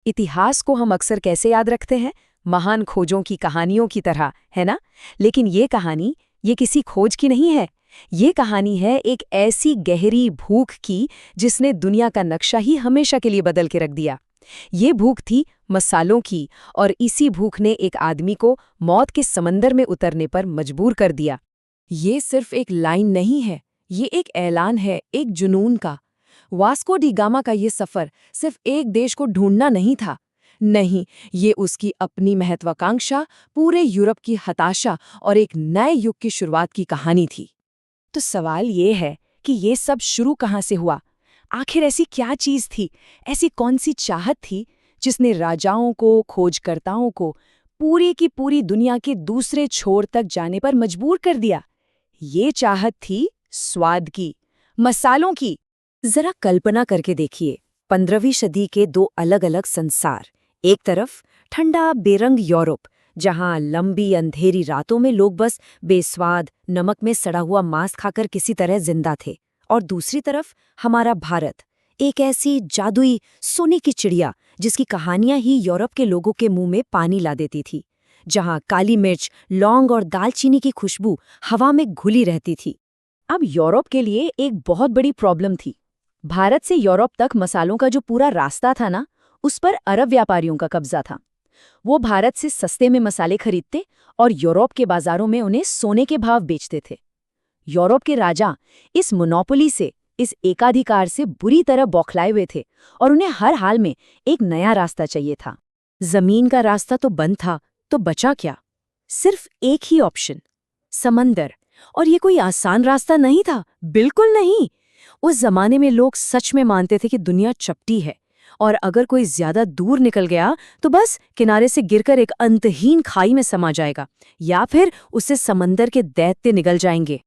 इतिहास को हम अक्सर कैसे याद रखते हैं? महान खोजों की कहानियों की तरह, है ना? लेकिन ये कहानी, ये किसी खोज की नहीं है। ये कहानी है एक ऐसी गहरी भूख की जिसने दुनिया का नक्शा ही हमेशा के लिए बदल के रख दिया। ये भूख थी मसालों की, और इसी भूख ने एक आदमी को मौत के समंदर में उतरने पर मजबूर कर दिया। ये सिर्फ एक लाइन नहीं है, ये एक ऐलान है, एक जुनून का। वास्को डी गामा का ये सफर सिर्फ एक देश को ढूंढना नहीं था। नहीं, ये उसकी अपनी महत्वाकांक्षा, पूरे यूरोप की हताशा और एक नए युग की शुरुआत की कहानी थी। तो सवाल ये है कि ये सब शुरू कहाँ से हुआ? आखिर ऐसी क्या चीज थी, ऐसी कौन सी चाहत थी जिसने राजाओं को, खोजकर्ताओं को पूरी की पूरी दुनिया के दूसरे छोर तक जाने पर मजबूर कर दिया? ये चाहत थी स्वाद की, मसालों की। जरा कल्पना करके देखिए, 15वीं सदी के दो अलग-अलग संसार। एक तरफ ठंडा बेरंग यूरोप, जहां लंबी अंधेरी रातों में लोग बस बेस्वाद नमक में सड़ा हुआ मांस खाकर किसी तरह जिंदा थे। और दूसरी तरफ हमारा भारत, एक ऐसी जादुई सोने की चिड़िया जिसकी कहानियां ही यूरोप के लोगों के मुंह में पानी ला देती थी, जहां काली मिर्च, लौंग और दालचीनी की खुशबू हवा में घुली रहती थी। अब यूरोप के लिए एक बहुत बड़ी प्रॉब्लम थी। भारत से यूरोप तक मसालों का जो पूरा रास्ता था ना, उस पर अरब व्यापारियों का कब्जा था। वो भारत से सस्ते में मसाले खरीदते और यूरोप के बाजारों में उन्हें सोने के भाव बेचते थे। यूरोप के राजा इस मोनोपोली से, इस एकाधिकार से बुरी तरह बौखलाए हुए थे, और उन्हें हर हाल में एक नया रास्ता चाहिए था। जमीन का रास्ता तो बंद था, तो बचा क्या? सिर्फ एक ही ऑप्शन, समंदर। और ये कोई आसान रास्ता नहीं था, बिल्कुल नहीं। उस जमाने में लोग सच में मानते थे कि दुनिया चपटी है, और अगर कोई ज्यादा दूर निकल गया तो बस किनारे से गिरकर एक अंतहीन खाई में समा जाएगा, या फिर उससे समंदर के दैत्य निगल जाएंगे।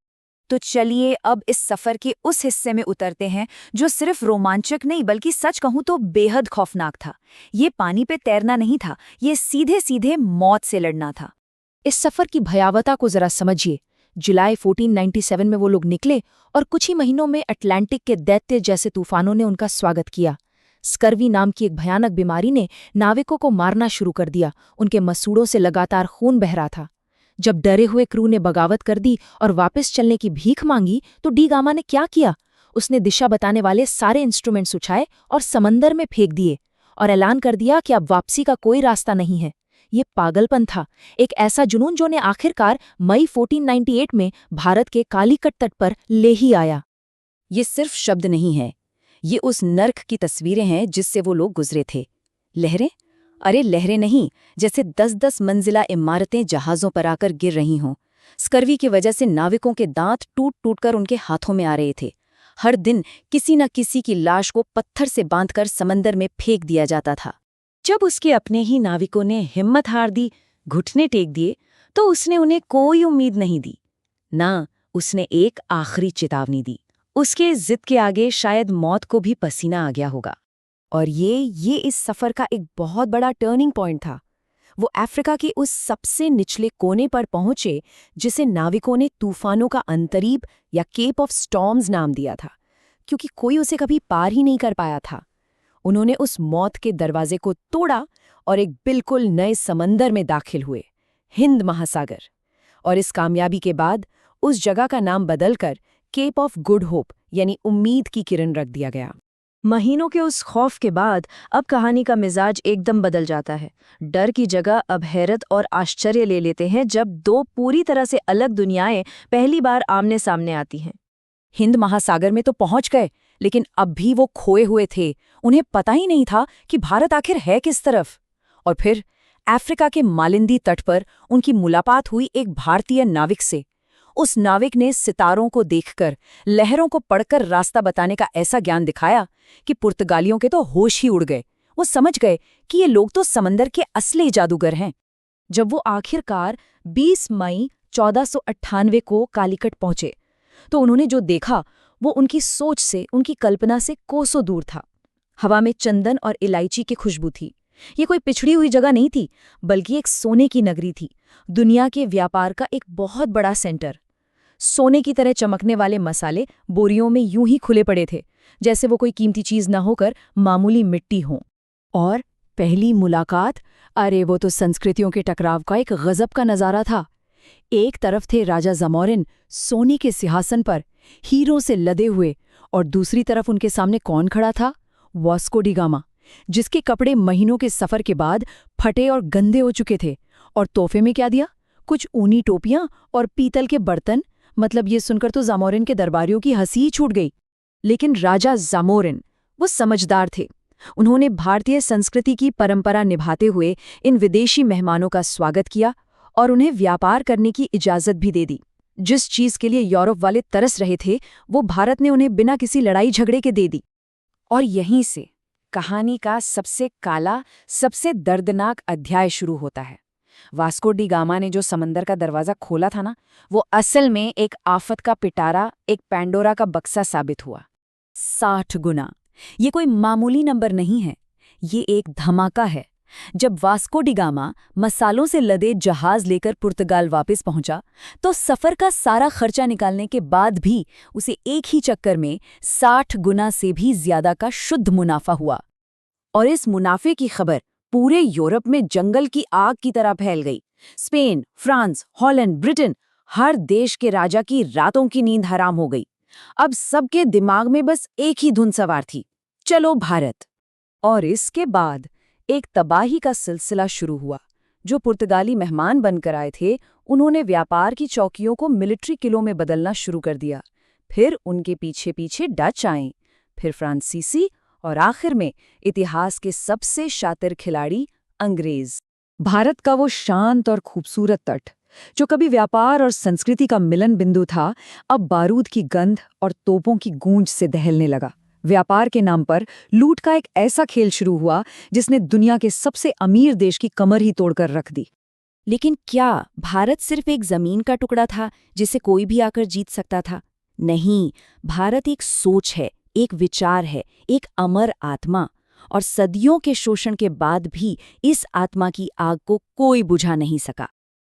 तो चलिए अब इस सफर के उस हिस्से में उतरते हैं जो सिर्फ रोमांचक नहीं बल्कि सच कहूं तो बेहद खौफनाक था। ये पानी पे तैरना नहीं था, ये सीधे सीधे मौत से लड़ना था। इस सफर की भयावहता को जरा समझिए। जुलाई 1497 में वो लोग निकले, और कुछ ही महीनों में अटलांटिक के दैत्य जैसे तूफानों ने उनका स्वागत किया। स्कर्वी नाम की एक भयानक बीमारी ने नाविकों को मारना शुरू कर दिया। उनके मसूड़ों से लगातार खून बह रहा था। जब डरे हुए क्रू ने बगावत कर दी और वापस चलने की भीख मांगी, तो डी गामा ने क्या किया? उसने दिशा बताने वाले सारे इंस्ट्रूमेंट्स उठाए और समंदर में फेंक दिए, और ऐलान कर दिया कि अब वापसी का कोई रास्ता नहीं है। ये पागलपन था, एक ऐसा जुनून जो ने आखिरकार मई 1498 में भारत के कालीकट तट पर ले ही आया। ये सिर्फ शब्द नहीं है, ये उस नर्क की तस्वीरें हैं जिससे वो लोग गुजरे थे। लहरें? अरे लहरें नहीं, जैसे 10-10 मंजिला इमारतें जहाज़ों पर आकर गिर रही हों। स्कर्वी की वजह से नाविकों के दांत टूट-टूट कर उनके हाथों में आ रहे थे। हर दिन किसी न किसी की लाश को पत्थर से बांधकर समंदर में फेंक दिया जाता था। जब उसके अपने ही नाविकों ने हिम्मत हार दी, घुटने टेक दिए, तो उसने उन्हें कोई उम्मीद नहीं दी। ना, उसने एक आखिरी चेतावनी दी। उसके जिद के आगे शायद मौत को भी पसीना आ गया होगा। और ये इस सफर का एक बहुत बड़ा टर्निंग पॉइंट था। वो अफ्रीका के उस सबसे निचले कोने पर पहुंचे जिसे नाविकों ने तूफानों का अंतरीप या केप ऑफ स्टॉर्म्स नाम दिया था, क्योंकि कोई उसे कभी पार ही नहीं कर पाया था। उन्होंने उस मौत के दरवाजे को तोड़ा और एक बिल्कुल नए समंदर में दाखिल हुए, हिंद महासागर। और इस कामयाबी के बाद उस जगह का नाम बदलकर केप ऑफ गुड होप यानी उम्मीद की किरण रख दिया गया। महीनों के उस खौफ के बाद अब कहानी का मिजाज एकदम बदल जाता है। डर की जगह अब हैरत और आश्चर्य ले लेते हैं जब दो पूरी तरह से अलग दुनियाएं पहली बार आमने सामने आती हैं। हिंद महासागर में तो पहुंच गए, लेकिन अब भी वो खोए हुए थे। उन्हें पता ही नहीं था कि भारत आखिर है किस तरफ। और फिर अफ्रीका के मालिंदी तट पर उनकी मुलाकात हुई एक भारतीय नाविक से। उस नाविक ने सितारों को देखकर, लहरों को पढ़कर रास्ता बताने का ऐसा ज्ञान दिखाया कि पुर्तगालियों के तो होश ही उड़ गए। वो समझ गए कि ये लोग तो समंदर के असली जादूगर हैं। जब वो आखिरकार 20 मई 1498 को कालीकट पहुंचे, तो उन्होंने जो देखा वो उनकी सोच से, उनकी कल्पना से कोसों दूर था। हवा में चंदन और इलायची की खुशबू थी। ये कोई पिछड़ी हुई जगह नहीं थी, बल्कि एक सोने की नगरी थी, दुनिया के व्यापार का एक बहुत बड़ा सेंटर। सोने की तरह चमकने वाले मसाले बोरियों में यूं ही खुले पड़े थे, जैसे वो कोई कीमती चीज न होकर मामूली मिट्टी हो। और पहली मुलाकात, अरे वो तो संस्कृतियों के टकराव का एक गजब का नजारा था। एक तरफ थे राजा जामोरिन सोने के सिंहासन पर, हीरों से लदे हुए, और दूसरी तरफ उनके सामने कौन खड़ा था? वास्को डी गामा, जिसके कपड़े महीनों के सफर के बाद फटे और गंदे हो चुके थे। और तोहफे में क्या दिया? कुछ ऊनी टोपियां और पीतल के बर्तन। मतलब ये सुनकर तो जामोरिन के दरबारियों की हंसी ही छूट गई। लेकिन राजा जामोरिन वो समझदार थे। उन्होंने भारतीय संस्कृति की परंपरा निभाते हुए इन विदेशी मेहमानों का स्वागत किया और उन्हें व्यापार करने की इजाज़त भी दे दी। जिस चीज़ के लिए यूरोप वाले तरस रहे थे, वो भारत ने उन्हें बिना किसी लड़ाई झगड़े के दे दी। और यहीं से कहानी का सबसे काला, सबसे दर्दनाक अध्याय शुरू होता है। वास्को डी गामा ने जो समंदर का दरवाज़ा खोला था ना, वो असल में एक आफत का पिटारा, एक पैंडोरा का बक्सा साबित हुआ। 60 गुना, ये कोई मामूली नंबर नहीं है, ये एक धमाका है। जब वास्को डी गामा मसालों से लदे जहाज लेकर पुर्तगाल वापस पहुंचा, तो सफर का सारा खर्चा निकालने के बाद भी उसे एक ही चक्कर में 60 गुना से भी ज्यादा का शुद्ध मुनाफा हुआ। और इस मुनाफे की खबर पूरे यूरोप में जंगल की आग की तरह फैल गई। स्पेन, फ्रांस, हॉलैंड, ब्रिटेन, हर देश के राजा की रातों की नींद हराम हो गई। अब सबके दिमाग में बस एक ही धुन सवार थी, चलो भारत। और इसके बाद एक तबाही का सिलसिला शुरू हुआ। जो पुर्तगाली मेहमान बनकर आए थे, उन्होंने व्यापार की चौकियों को मिलिट्री किलों में बदलना शुरू कर दिया। फिर उनके पीछे पीछे डच आए, फिर फ्रांसीसी, और आखिर में इतिहास के सबसे शातिर खिलाड़ी अंग्रेज। भारत का वो शांत और खूबसूरत तट, जो कभी व्यापार और संस्कृति का मिलन बिंदु था, अब बारूद की गंध और तोपों की गूंज से दहलने लगा। व्यापार के नाम पर लूट का एक ऐसा खेल शुरू हुआ जिसने दुनिया के सबसे अमीर देश की कमर ही तोड़कर रख दी। लेकिन क्या भारत सिर्फ एक जमीन का टुकड़ा था जिसे कोई भी आकर जीत सकता था? नहीं, भारत एक सोच है, एक विचार है, एक अमर आत्मा। और सदियों के शोषण के बाद भी इस आत्मा की आग को कोई बुझा नहीं सका।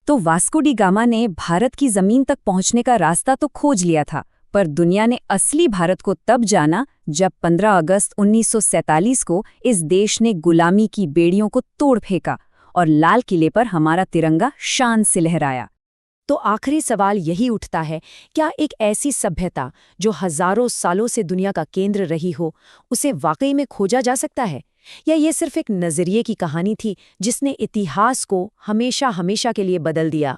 तो वास्को डी गामा ने भारत की जमीन तक पहुंचने का रास्ता तो खोज लिया था, पर दुनिया ने असली भारत को तब जाना जब 15 अगस्त 1947 को इस देश ने गुलामी की बेड़ियों को तोड़ फेंका और लाल किले पर हमारा तिरंगा शान से लहराया। तो आखिरी सवाल यही उठता है, क्या एक ऐसी सभ्यता जो हजारों सालों से दुनिया का केंद्र रही हो, उसे वाकई में खोजा जा सकता है? या ये सिर्फ एक नजरिए की कहानी थी जिसने इतिहास को हमेशा हमेशा के लिए बदल दिया?